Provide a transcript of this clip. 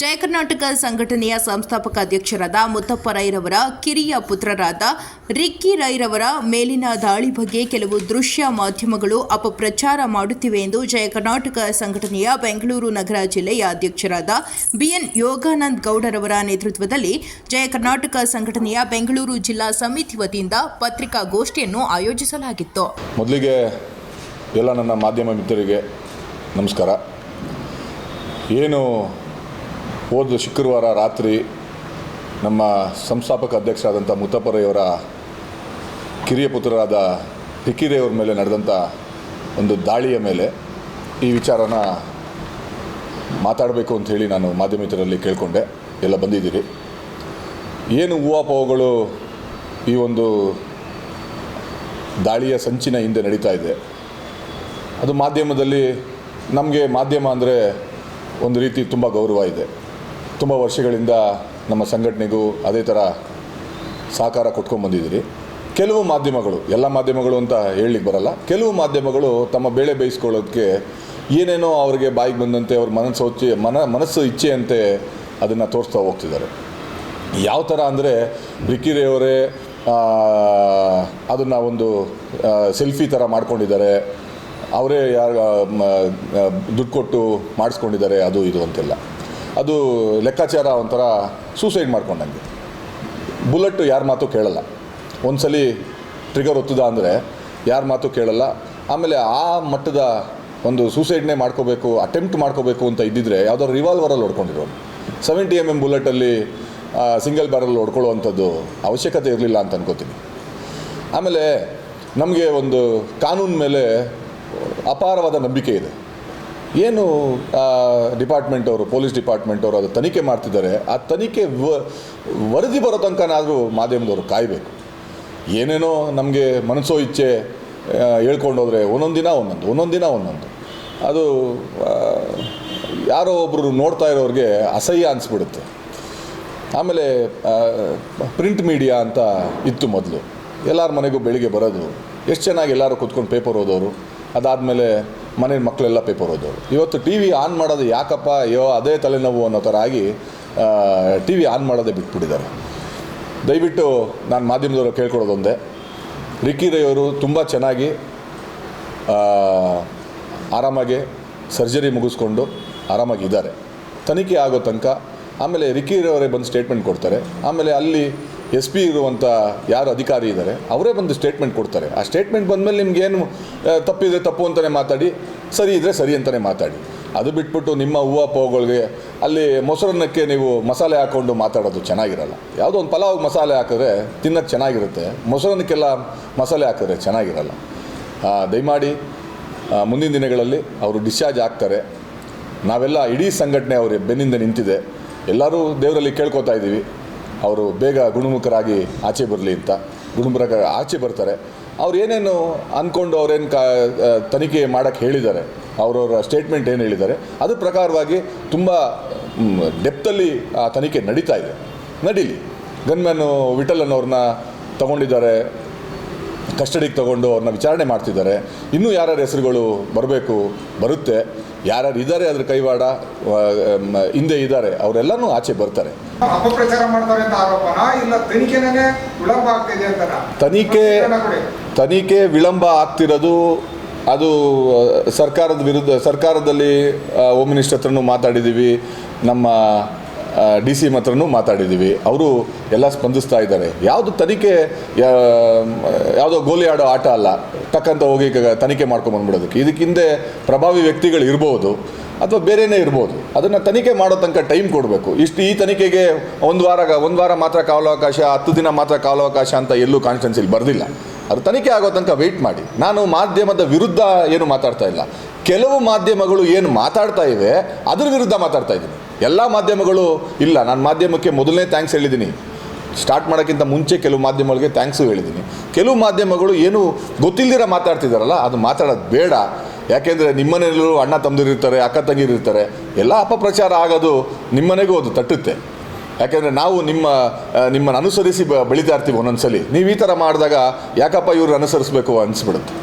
ಜಯ ಕರ್ನಾಟಕ ಸಂಘಟನೆಯ ಸಂಸ್ಥಾಪಕ ಅಧ್ಯಕ್ಷರಾದ ಮುತ್ತಪ್ಪ ರೈರವರ ಕಿರಿಯ ಪುತ್ರರಾದ ರಿಕ್ಕಿ ರೈರವರ ಮೇಲಿನ ದಾಳಿ ಬಗ್ಗೆ ಕೆಲವು ದೃಶ್ಯ ಮಾಧ್ಯಮಗಳು ಅಪಪ್ರಚಾರ ಮಾಡುತ್ತಿವೆ ಎಂದು ಜಯ ಕರ್ನಾಟಕ ಸಂಘಟನೆಯ ಬೆಂಗಳೂರು ನಗರ ಜಿಲ್ಲೆಯ ಅಧ್ಯಕ್ಷರಾದ ಬಿಎನ್ ಯೋಗಾನಂದ ಗೌಡರವರ ನೇತೃತ್ವದಲ್ಲಿ ಜಯ ಕರ್ನಾಟಕ ಸಂಘಟನೆಯ ಬೆಂಗಳೂರು ಜಿಲ್ಲಾ ಸಮಿತಿ ವತಿಯಿಂದ ಪತ್ರಿಕಾಗೋಷ್ಠಿಯನ್ನು ಆಯೋಜಿಸಲಾಗಿತ್ತು. ಮೊದಲಿಗೆ ಎಲ್ಲ ನನ್ನ ಮಾಧ್ಯಮ ಮಿತ್ರರಿಗೆ ನಮಸ್ಕಾರ. ಏನು ಹೋದ ಶುಕ್ರವಾರ ರಾತ್ರಿ ನಮ್ಮ ಸಂಸ್ಥಾಪಕ ಅಧ್ಯಕ್ಷರಾದಂಥ ಮುತ್ತಪ್ಪರಯ್ಯವರ ಕಿರಿಯ ಪುತ್ರರಾದ ರಿಕ್ಕಿರಯ್ಯವ್ರ ಮೇಲೆ ನಡೆದಂಥ ಒಂದು ದಾಳಿಯ ಮೇಲೆ ಈ ವಿಚಾರನ ಮಾತಾಡಬೇಕು ಅಂಥೇಳಿ ನಾನು ಮಾಧ್ಯಮ ಮಿತ್ರರಲ್ಲಿ ಕೇಳಿಕೊಂಡೆ. ಎಲ್ಲ ಬಂದಿದ್ದೀರಿ. ಏನು ಊಹಾಪೋಹಗಳು ಈ ಒಂದು ದಾಳಿಯ ಸಂಚಿನ ಹಿಂದೆ ನಡೀತಾ ಇದೆ, ಅದು ಮಾಧ್ಯಮದಲ್ಲಿ ನಮಗೆ ಮಾಧ್ಯಮ ಅಂದರೆ ಒಂದು ರೀತಿ ತುಂಬ ಗೌರವ ಇದೆ. ತುಂಬ ವರ್ಷಗಳಿಂದ ನಮ್ಮ ಸಂಘಟನೆಗೂ ಅದೇ ಥರ ಸಹಕಾರ ಕೊಟ್ಕೊಂಡ್ಬಂದಿದ್ದೀರಿ. ಕೆಲವು ಮಾಧ್ಯಮಗಳು, ಎಲ್ಲ ಮಾಧ್ಯಮಗಳು ಅಂತ ಹೇಳಲಿಕ್ಕೆ ಬರಲ್ಲ, ಕೆಲವು ಮಾಧ್ಯಮಗಳು ತಮ್ಮ ಬೇಳೆ ಬೇಯಿಸ್ಕೊಳ್ಳೋದಕ್ಕೆ ಏನೇನೋ ಅವ್ರಿಗೆ ಬಾಯಿಗೆ ಬಂದಂತೆ ಅವ್ರ ಮನಸ್ಸು ಇಚ್ಛೆಯಂತೆ ಅದನ್ನು ತೋರಿಸ್ತಾ ಹೋಗ್ತಿದ್ದಾರೆ. ಯಾವ ಥರ ಅಂದರೆ ರಿಕ್ಕಿರಯ್ಯವರೇ ಅದನ್ನು ಒಂದು ಸೆಲ್ಫಿ ಥರ ಮಾಡ್ಕೊಂಡಿದ್ದಾರೆ, ಅವರೇ ಯಾರು ದುಡ್ಡು ಕೊಟ್ಟು ಮಾಡಿಸ್ಕೊಂಡಿದ್ದಾರೆ, ಅದು ಇದು ಅಂತೆಲ್ಲ. ಅದು ಲೆಕ್ಕಾಚಾರ ಒಂಥರ ಸೂಸೈಡ್ ಮಾಡ್ಕೊಂಡಂಗೆ. ಬುಲೆಟ್ಟು ಯಾರ ಮಾತು ಕೇಳಲ್ಲ. ಒಂದು ಸಲ ಟ್ರಿಗರ್ ಒತ್ತದ ಅಂದರೆ ಯಾರ ಮಾತು ಕೇಳಲ್ಲ. ಆಮೇಲೆ ಆ ಮಟ್ಟದ ಒಂದು ಸೂಸೈಡ್ನೇ ಮಾಡ್ಕೋಬೇಕು, ಅಟೆಂಪ್ಟ್ ಮಾಡ್ಕೋಬೇಕು ಅಂತ ಇದ್ದಿದ್ರೆ ಯಾವುದಾದ್ರು ರಿವಾಲ್ವರಲ್ಲಿ ಹೊಡ್ಕೊಂಡಿರೋರು. 70 mm ಬುಲೆಟಲ್ಲಿ ಸಿಂಗಲ್ ಬ್ಯಾರಲ್ ಹೊಡ್ಕೊಳ್ಳುವಂಥದ್ದು ಅವಶ್ಯಕತೆ ಇರಲಿಲ್ಲ ಅಂತ ಅನ್ಕೋತೀನಿ. ಆಮೇಲೆ ನಮಗೆ ಒಂದು ಕಾನೂನು ಮೇಲೆ ಅಪಾರವಾದ ನಂಬಿಕೆ ಇದೆ. ಏನು ಡಿಪಾರ್ಟ್ಮೆಂಟ್ ಅವರು, ಪೊಲೀಸ್ ಡಿಪಾರ್ಟ್ಮೆಂಟ್ ಅವರು ಅದು ತನಿಖೆ ಮಾಡ್ತಿದ್ದಾರೆ, ಆ ತನಿಖೆ ವರದಿ ಬರೋ ತನಕನಾದರೂ ಮಾಧ್ಯಮದವರು ಕಾಯಬೇಕು. ಏನೇನೋ ನಮಗೆ ಮನಸ್ಸೋ ಇಚ್ಛೆ ಹೇಳ್ಕೊಂಡೋದ್ರೆ ಒಂದೊಂದು ದಿನ ಒಂದೊಂದು ಅದು ಯಾರೋ ಒಬ್ಬರು ನೋಡ್ತಾ ಇರೋರಿಗೆ ಅಸಹ್ಯ ಅನಿಸ್ಬಿಡುತ್ತೆ. ಆಮೇಲೆ ಪ್ರಿಂಟ್ ಮೀಡಿಯಾ ಅಂತ ಇತ್ತು ಮೊದಲು, ಎಲ್ಲರ ಮನೆಗೂ ಬೆಳಿಗ್ಗೆ ಬರೋದು, ಎಷ್ಟು ಚೆನ್ನಾಗಿ ಎಲ್ಲರೂ ಕೂತ್ಕೊಂಡು ಪೇಪರ್ ಓದೋರು, ಅದಾದಮೇಲೆ ಮನೆ ಮಕ್ಕಳೆಲ್ಲ ಪೇಪರ್ ಓದೋರು. ಇವತ್ತು ಟಿ ವಿ ಆನ್ ಮಾಡೋದು ಯಾಕಪ್ಪ, ಅದೇ ತಲೆನೋವು ಅನ್ನೋ ಥರ ಆಗಿ ಟಿ ವಿ ಆನ್ ಮಾಡೋದೇ ಬಿಟ್ಬಿಟ್ಟಿದ್ದಾರೆ. ದಯವಿಟ್ಟು ನಾನು ಮಾಧ್ಯಮದವರು ಕೇಳ್ಕೊಡೋದೊಂದೇ, ರಿಕ್ಕಿರಯ್ಯವರು ತುಂಬ ಚೆನ್ನಾಗಿ ಆರಾಮಾಗಿ ಸರ್ಜರಿ ಮುಗಿಸ್ಕೊಂಡು ಆರಾಮಾಗಿದ್ದಾರೆ. ತನಿಖೆ ಆಗೋ ತನಕ ಆಮೇಲೆ ರಿಕ್ಕಿರಯ್ಯವರೇ ಬಂದು ಸ್ಟೇಟ್ಮೆಂಟ್ ಕೊಡ್ತಾರೆ. ಆಮೇಲೆ ಅಲ್ಲಿ SP ಇರುವಂಥ ಯಾರು ಅಧಿಕಾರಿ ಇದ್ದಾರೆ ಅವರೇ ಬಂದು ಸ್ಟೇಟ್ಮೆಂಟ್ ಕೊಡ್ತಾರೆ. ಆ ಸ್ಟೇಟ್ಮೆಂಟ್ ಬಂದಮೇಲೆ ನಿಮಗೇನು ತಪ್ಪಿದರೆ ತಪ್ಪು ಅಂತಲೇ ಮಾತಾಡಿ, ಸರಿ ಇದ್ದರೆ ಸರಿ ಅಂತಲೇ ಮಾತಾಡಿ. ಅದು ಬಿಟ್ಬಿಟ್ಟು ನಿಮ್ಮ ಊಹಾಪೋಹಗಳಿಗೆ ಅಲ್ಲಿ ಮೊಸರನ್ನಕ್ಕೆ ನೀವು ಮಸಾಲೆ ಹಾಕ್ಕೊಂಡು ಮಾತಾಡೋದು ಚೆನ್ನಾಗಿರಲ್ಲ. ಯಾವುದೋ ಒಂದು ಪಲಾವ್ ಮಸಾಲೆ ಹಾಕಿದ್ರೆ ತಿನ್ನೋಕ್ಕೆ ಚೆನ್ನಾಗಿರುತ್ತೆ, ಮೊಸರನ್ನಕ್ಕೆಲ್ಲ ಮಸಾಲೆ ಹಾಕಿದ್ರೆ ಚೆನ್ನಾಗಿರಲ್ಲ. ದಯಮಾಡಿ ಮುಂದಿನ ದಿನಗಳಲ್ಲಿ ಅವರು ಡಿಸ್ಚಾರ್ಜ್ ಆಗ್ತಾರೆ. ನಾವೆಲ್ಲ ಇಡೀ ಸಂಘಟನೆ ಅವ್ರ ಬೆನ್ನಿಂದ ನಿಂತಿದೆ. ಎಲ್ಲರೂ ದೇವರಲ್ಲಿ ಕೇಳ್ಕೊತಾ ಇದ್ದೀವಿ ಅವರು ಬೇಗ ಗುಣಮುಖರಾಗಿ ಆಚೆ ಬರಲಿ ಅಂತ. ಗುಣಮುಖರಾಗಿ ಆಚೆ ಬರ್ತಾರೆ. ಅವ್ರು ಏನೇನು ಅಂದ್ಕೊಂಡು ಅವ್ರೇನು ತನಿಖೆ ಮಾಡೋಕ್ಕೆ ಹೇಳಿದ್ದಾರೆ, ಅವರವರ ಸ್ಟೇಟ್ಮೆಂಟ್ ಏನು ಹೇಳಿದ್ದಾರೆ ಅದ್ರ ಪ್ರಕಾರವಾಗಿ ತುಂಬ ಡೆಪ್ತಲ್ಲಿ ಆ ತನಿಖೆ ನಡೀತಾ ಇದೆ. ನಡೀಲಿ. ಗನ್ಮ್ಯಾನು ವಿಠಲ್ ಅನ್ನೋರನ್ನ ತಗೊಂಡಿದ್ದಾರೆ, ಕಸ್ಟಡಿಗೆ ತಗೊಂಡು ಅವ್ರನ್ನ ವಿಚಾರಣೆ ಮಾಡ್ತಿದ್ದಾರೆ. ಇನ್ನೂ ಯಾರ್ಯಾರ ಹೆಸರುಗಳು ಬರುತ್ತೆ, ಯಾರ್ಯಾರು ಇದ್ದಾರೆ ಅದ್ರ ಕೈವಾಡ ಹಿಂದೆ ಇದ್ದಾರೆ, ಅವರೆಲ್ಲನೂ ಆಚೆ ಬರ್ತಾರೆ. ಅಪಪ್ರಚಾರ ಮಾಡ್ತಾರೆ ಅಂತ ಆರೋಪನಾ, ಇಲ್ಲ ತನಿಖೆನೇ ವಿಳಂಬ ಆಗ್ತಿದೆ ಅಂತ? ತನಿಖೆ ವಿಳಂಬ ಆಗ್ತಿರೋದು ಅದು ಸರ್ಕಾರದ ವಿರುದ್ಧ, ಸರ್ಕಾರದಲ್ಲಿ ಹೋಮ್ ಮಿನಿಸ್ಟರ್ ಹತ್ರನೂ ಮಾತಾಡಿದ್ದೀವಿ, ನಮ್ಮ DC ಹತ್ರನೂ ಮಾತಾಡಿದ್ದೀವಿ. ಅವರು ಎಲ್ಲ ಸ್ಪಂದಿಸ್ತಾ ಇದ್ದಾರೆ. ಯಾವುದು ತನಿಖೆ ಯಾವುದೋ ಗೋಲಿ ಆಡೋ ಆಟ ಅಲ್ಲ, ಟಕ್ಕಂತ ಹೋಗಿ ತನಿಖೆ ಮಾಡ್ಕೊಂಬಂದ್ಬಿಡೋದಕ್ಕೆ. ಇದಕ್ಕೆ ಹಿಂದೆ ಪ್ರಭಾವಿ ವ್ಯಕ್ತಿಗಳು ಇರ್ಬೋದು ಅಥವಾ ಬೇರೆಯೇ ಇರ್ಬೋದು. ಅದನ್ನು ತನಿಖೆ ಮಾಡೋ ತನಕ ಟೈಮ್ ಕೊಡಬೇಕು. ಈ ತನಿಖೆಗೆ ಒಂದು ವಾರ ಮಾತ್ರ ಕಾಲಾವಕಾಶ, 10 ದಿನ ಮಾತ್ರ ಕಾಲಾವಕಾಶ ಅಂತ ಎಲ್ಲೂ ಕಾನ್ಸ್ಟಿಟ್ಯೂನ್ಸಿಲಿ ಬರೆದಿಲ್ಲ. ಅದು ತನಿಖೆ ಆಗೋ ತನಕ ವೆಯ್ಟ್ ಮಾಡಿ. ನಾನು ಮಾಧ್ಯಮದ ವಿರುದ್ಧ ಏನು ಮಾತಾಡ್ತಾ ಇಲ್ಲ. ಕೆಲವು ಮಾಧ್ಯಮಗಳು ಏನು ಮಾತಾಡ್ತಾ ಇವೆ ಅದ್ರ ವಿರುದ್ಧ ಮಾತಾಡ್ತಾ ಇದ್ದೀನಿ. ಎಲ್ಲ ಮಾಧ್ಯಮಗಳು ಇಲ್ಲ. ನಾನು ಮಾಧ್ಯಮಕ್ಕೆ ಮೊದಲನೇ ಥ್ಯಾಂಕ್ಸ್ ಹೇಳಿದ್ದೀನಿ. ಸ್ಟಾರ್ಟ್ ಮಾಡೋಕ್ಕಿಂತ ಮುಂಚೆ ಕೆಲವು ಮಾಧ್ಯಮಗಳಿಗೆ ಥ್ಯಾಂಕ್ಸು ಹೇಳಿದ್ದೀನಿ. ಕೆಲವು ಮಾಧ್ಯಮಗಳು ಏನು ಗೊತ್ತಿಲ್ದಿರ ಮಾತಾಡ್ತಿದ್ದಾರಲ್ಲ, ಅದು ಮಾತಾಡೋದು ಬೇಡ. ಯಾಕೆಂದರೆ ನಿಮ್ಮನೆಯಲ್ಲೂ ಅಣ್ಣ ತಮ್ಮದಿರಿರ್ತಾರೆ, ಅಕ್ಕ ತಂಗಿರಿರ್ತಾರೆ. ಎಲ್ಲ ಅಪಪ್ರಚಾರ ಆಗೋದು ನಿಮ್ಮನೆಗೂ ಅದು ತಟ್ಟುತ್ತೆ. ಯಾಕೆಂದರೆ ನಾವು ನಿಮ್ಮನ್ನು ಅನುಸರಿಸಿ ಬೆಳೀತಾ ಇರ್ತೀವಿ. ಒಂದೊಂದು ಸಲ ನೀವು ಈ ಥರ ಮಾಡಿದಾಗ ಯಾಕಪ್ಪ ಇವ್ರು ಅನುಸರಿಸಬೇಕು ಅನಿಸ್ಬಿಡುತ್ತೆ.